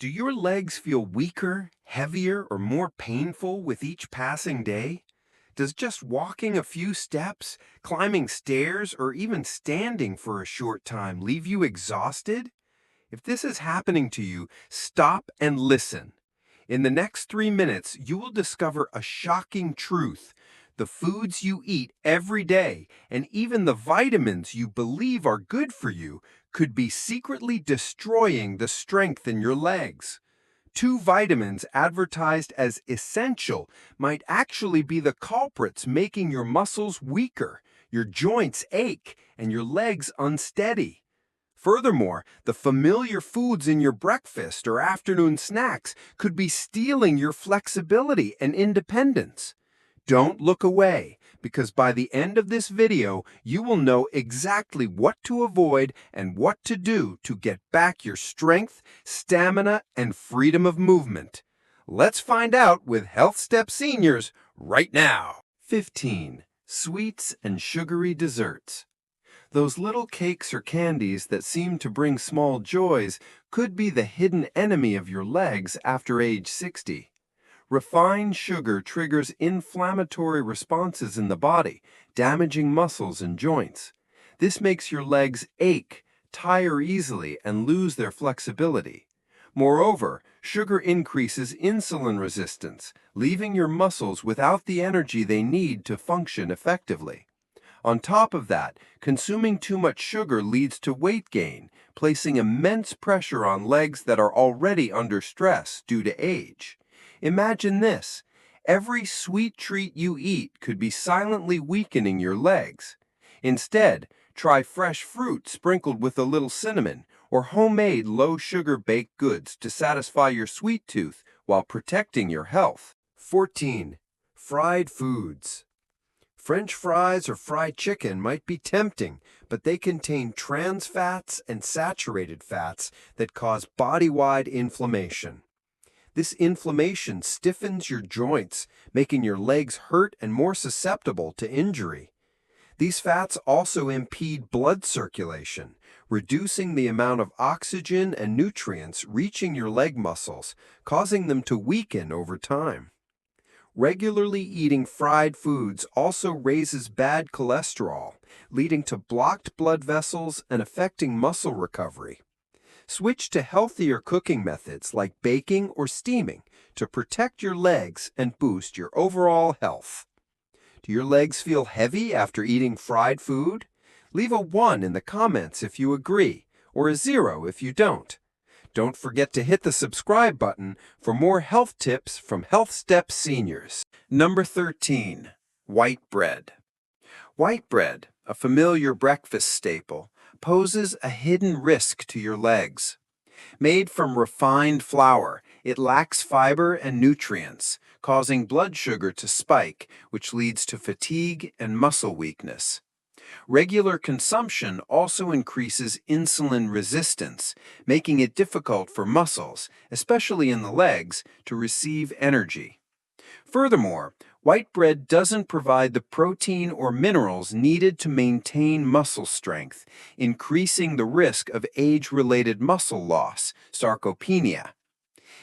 Do your legs feel weaker, heavier, or more painful with each passing day? Does just walking a few steps, climbing stairs, or even standing for a short time leave you exhausted? If this is happening to you, stop and listen. In the next 3 minutes, you will discover a shocking truth. The foods you eat every day, and even the vitamins you believe are good for you, could be secretly destroying the strength in your legs. Two vitamins advertised as essential might actually be the culprits making your muscles weaker, your joints ache, and your legs unsteady. Furthermore, the familiar foods in your breakfast or afternoon snacks could be stealing your flexibility and independence. Don't look away, because by the end of this video, you will know exactly what to avoid and what to do to get back your strength, stamina, and freedom of movement. Let's find out with Health Step Seniors right now. 15. Sweets and sugary desserts. Those little cakes or candies that seem to bring small joys could be the hidden enemy of your legs after age 60. Refined sugar triggers inflammatory responses in the body, damaging muscles and joints. This makes your legs ache, tire easily, and lose their flexibility. Moreover, sugar increases insulin resistance, leaving your muscles without the energy they need to function effectively. On top of that, consuming too much sugar leads to weight gain, placing immense pressure on legs that are already under stress due to age. Imagine this: every sweet treat you eat could be silently weakening your legs. Instead, try fresh fruit sprinkled with a little cinnamon or homemade low-sugar baked goods to satisfy your sweet tooth while protecting your health. 14. Fried foods. French fries or fried chicken might be tempting, but they contain trans fats and saturated fats that cause body-wide inflammation. This inflammation stiffens your joints, making your legs hurt and more susceptible to injury. These fats also impede blood circulation, reducing the amount of oxygen and nutrients reaching your leg muscles, causing them to weaken over time. Regularly eating fried foods also raises bad cholesterol, leading to blocked blood vessels and affecting muscle recovery. Switch to healthier cooking methods like baking or steaming to protect your legs and boost your overall health. Do your legs feel heavy after eating fried food? Leave a 1 in the comments if you agree, or a 0 if you don't. Don't forget to hit the subscribe button for more health tips from Health Step Seniors. Number 13. White bread. White bread, a familiar breakfast staple, poses a hidden risk to your legs. Made from refined flour, it lacks fiber and nutrients, causing blood sugar to spike, which leads to fatigue and muscle weakness. Regular consumption also increases insulin resistance, making it difficult for muscles, especially in the legs, to receive energy. Furthermore, white bread doesn't provide the protein or minerals needed to maintain muscle strength, increasing the risk of age-related muscle loss, sarcopenia.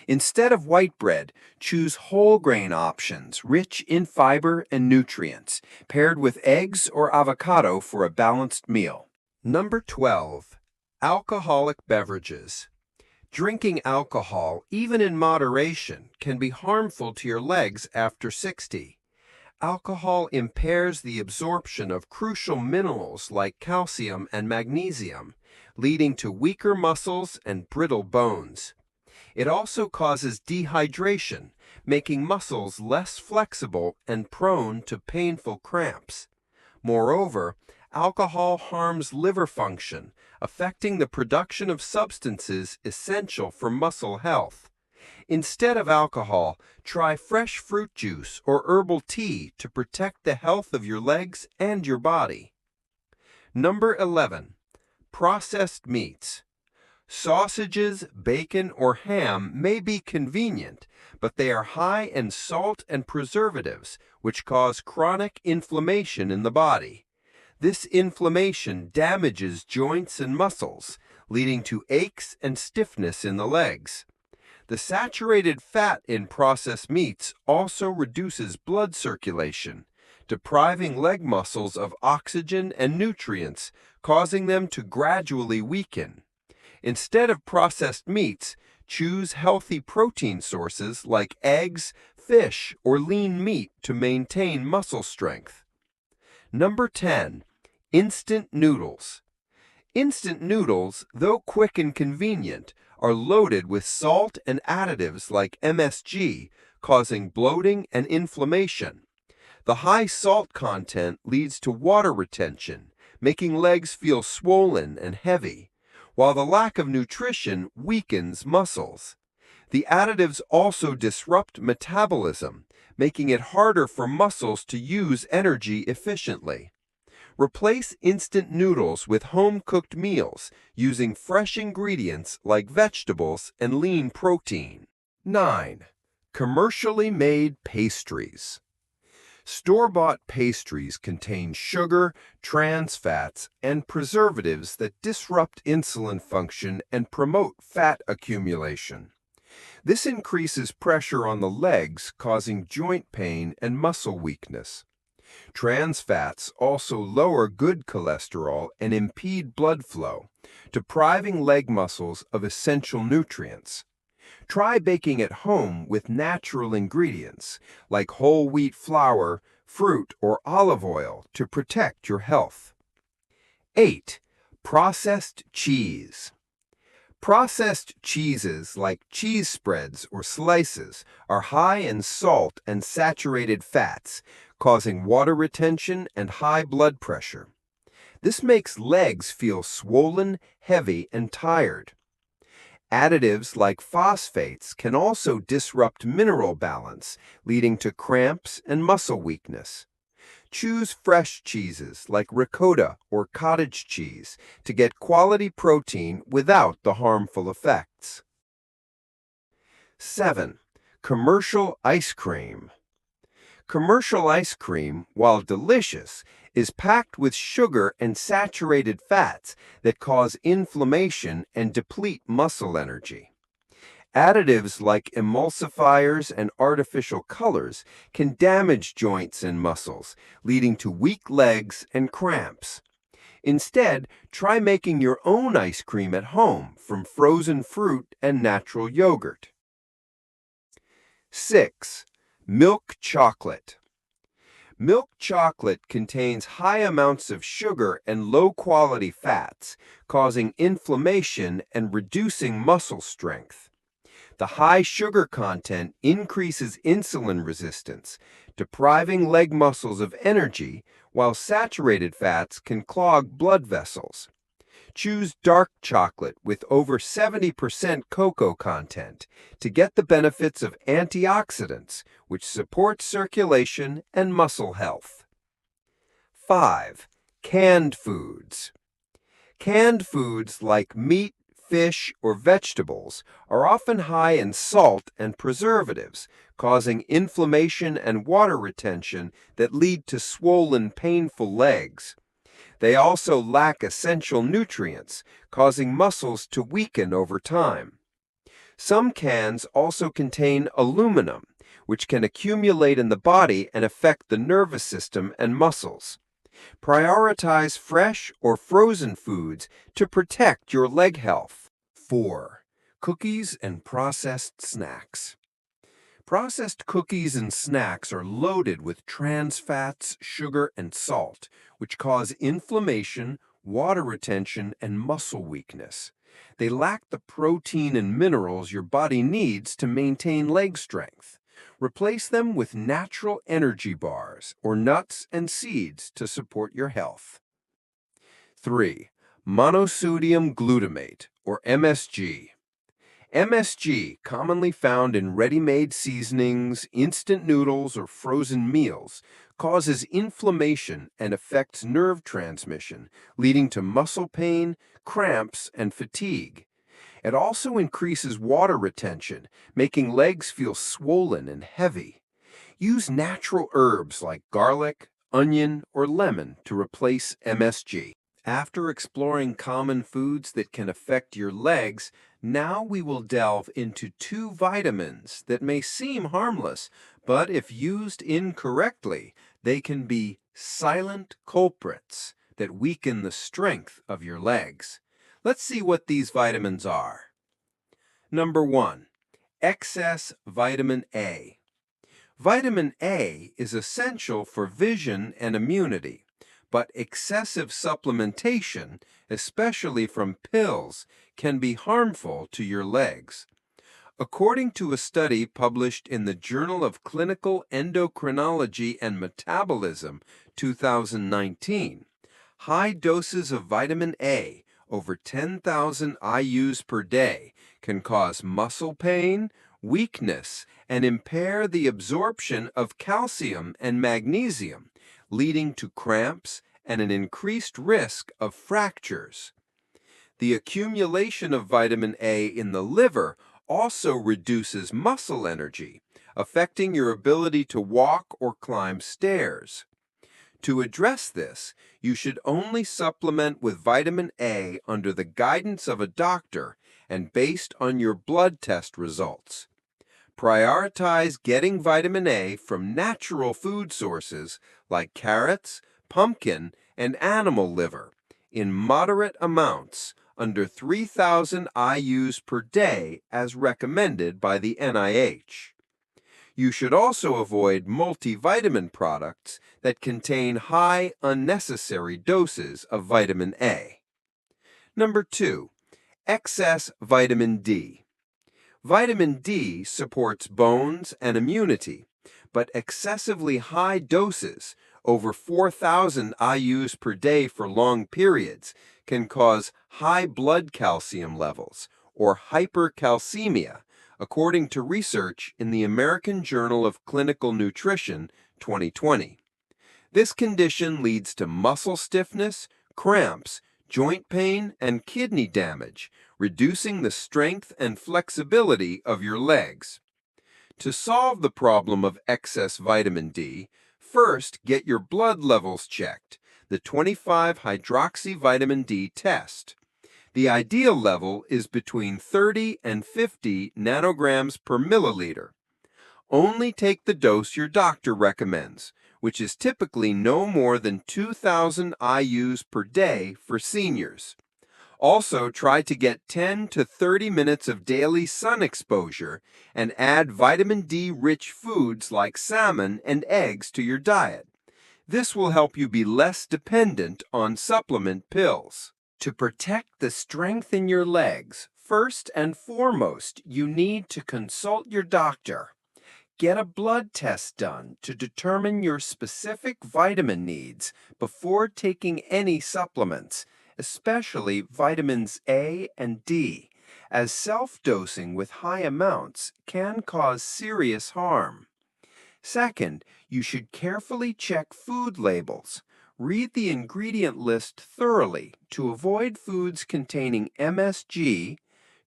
Instead of white bread, choose whole grain options rich in fiber and nutrients, paired with eggs or avocado for a balanced meal. Number 12. Alcoholic beverages. Drinking alcohol, even in moderation, can be harmful to your legs after 60. Alcohol impairs the absorption of crucial minerals like calcium and magnesium, leading to weaker muscles and brittle bones. It also causes dehydration, making muscles less flexible and prone to painful cramps. Moreover, alcohol harms liver function, affecting the production of substances essential for muscle health. Instead of alcohol, try fresh fruit juice or herbal tea to protect the health of your legs and your body. Number 11. Processed meats. Sausages, bacon, or ham may be convenient, but they are high in salt and preservatives, which cause chronic inflammation in the body. This inflammation damages joints and muscles, leading to aches and stiffness in the legs. The saturated fat in processed meats also reduces blood circulation, depriving leg muscles of oxygen and nutrients, causing them to gradually weaken. Instead of processed meats, choose healthy protein sources like eggs, fish, or lean meat to maintain muscle strength. Number 10. Instant noodles. Instant noodles, though quick and convenient, are loaded with salt and additives like MSG, causing bloating and inflammation. The high salt content leads to water retention, making legs feel swollen and heavy, while the lack of nutrition weakens muscles. The additives also disrupt metabolism, making it harder for muscles to use energy efficiently. Replace instant noodles with home-cooked meals using fresh ingredients like vegetables and lean protein. 9. Commercially made pastries. Store-bought pastries contain sugar, trans fats, and preservatives that disrupt insulin function and promote fat accumulation. This increases pressure on the legs, causing joint pain and muscle weakness. Trans fats also lower good cholesterol and impede blood flow, depriving leg muscles of essential nutrients. Try baking at home with natural ingredients like whole wheat flour, fruit, or olive oil to protect your health. 8. Processed cheese. Processed cheeses like cheese spreads or slices are high in salt and saturated fats, causing water retention and high blood pressure. This makes legs feel swollen, heavy, and tired. Additives like phosphates can also disrupt mineral balance, leading to cramps and muscle weakness. Choose fresh cheeses like ricotta or cottage cheese to get quality protein without the harmful effects. 7. Commercial ice cream. Commercial ice cream, while delicious, is packed with sugar and saturated fats that cause inflammation and deplete muscle energy. Additives like emulsifiers and artificial colors can damage joints and muscles, leading to weak legs and cramps. Instead, try making your own ice cream at home from frozen fruit and natural yogurt. 6. Milk chocolate. Milk chocolate contains high amounts of sugar and low-quality fats, causing inflammation and reducing muscle strength. The high sugar content increases insulin resistance, depriving leg muscles of energy, while saturated fats can clog blood vessels. Choose dark chocolate with over 70% cocoa content to get the benefits of antioxidants, which support circulation and muscle health. 5. Canned foods. Canned foods like meat, fish, or vegetables are often high in salt and preservatives, causing inflammation and water retention that lead to swollen, painful legs. They also lack essential nutrients, causing muscles to weaken over time. Some cans also contain aluminum, which can accumulate in the body and affect the nervous system and muscles. Prioritize fresh or frozen foods to protect your leg health. 4. Cookies and processed snacks. Processed cookies and snacks are loaded with trans fats, sugar, and salt, which cause inflammation, water retention, and muscle weakness. They lack the protein and minerals your body needs to maintain leg strength. Replace them with natural energy bars or nuts and seeds to support your health. 3. Monosodium glutamate, or MSG. MSG, commonly found in ready-made seasonings, instant noodles, or frozen meals, causes inflammation and affects nerve transmission, leading to muscle pain, cramps, and fatigue. It also increases water retention, making legs feel swollen and heavy. Use natural herbs like garlic, onion, or lemon to replace MSG. After exploring common foods that can affect your legs, Now we will delve into two vitamins that may seem harmless, but if used incorrectly, they can be silent culprits that weaken the strength of your legs. Let's see what these vitamins are. Number 1. Excess vitamin A. Vitamin A is essential for vision and immunity, but excessive supplementation, especially from pills, can be harmful to your legs. According to a study published in the Journal of Clinical Endocrinology and Metabolism, 2019, high doses of vitamin A, over 10,000 IUs per day, can cause muscle pain, weakness, and impair the absorption of calcium and magnesium, leading to cramps and an increased risk of fractures. The accumulation of vitamin A in the liver also reduces muscle energy, affecting your ability to walk or climb stairs. To address this, you should only supplement with vitamin A under the guidance of a doctor and based on your blood test results. Prioritize getting vitamin A from natural food sources like carrots, pumpkin, and animal liver in moderate amounts under 3,000 IUs per day as recommended by the NIH. You should also avoid multivitamin products that contain high, unnecessary doses of vitamin A. Number 2. Excess vitamin D. Vitamin D supports bones and immunity, but excessively high doses, over 4,000 IUs per day for long periods, can cause high blood calcium levels, or hypercalcemia, according to research in the American Journal of Clinical Nutrition, 2020. This condition leads to muscle stiffness, cramps, joint pain, and kidney damage, reducing the strength and flexibility of your legs. To solve the problem of excess vitamin D, first get your blood levels checked, the 25-hydroxyvitamin D test. The ideal level is between 30 and 50 nanograms per milliliter. Only take the dose your doctor recommends, which is typically no more than 2,000 IUs per day for seniors. Also, try to get 10 to 30 minutes of daily sun exposure and add vitamin D-rich foods like salmon and eggs to your diet. This will help you be less dependent on supplement pills. To protect the strength in your legs, first and foremost, you need to consult your doctor. Get a blood test done to determine your specific vitamin needs before taking any supplements, especially vitamins A and D, as self-dosing with high amounts can cause serious harm. Second, you should carefully check food labels. Read the ingredient list thoroughly to avoid foods containing MSG,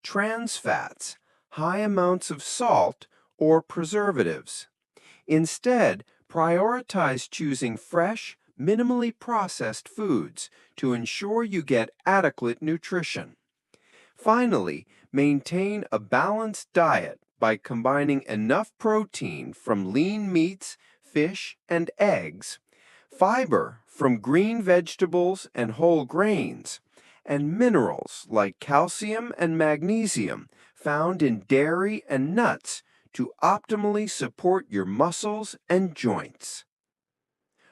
trans fats, high amounts of salt, or preservatives. Instead, prioritize choosing fresh, minimally processed foods to ensure you get adequate nutrition. Finally, maintain a balanced diet by combining enough protein from lean meats, fish, and eggs, fiber from green vegetables and whole grains, and minerals like calcium and magnesium found in dairy and nuts to optimally support your muscles and joints.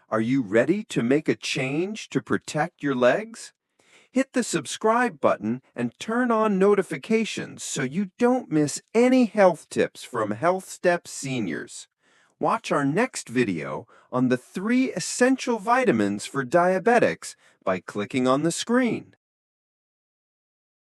Are you ready to make a change to protect your legs? Hit the subscribe button and turn on notifications so you don't miss any health tips from Health Steps Seniors. Watch our next video on the 3 essential vitamins for diabetics by clicking on the screen.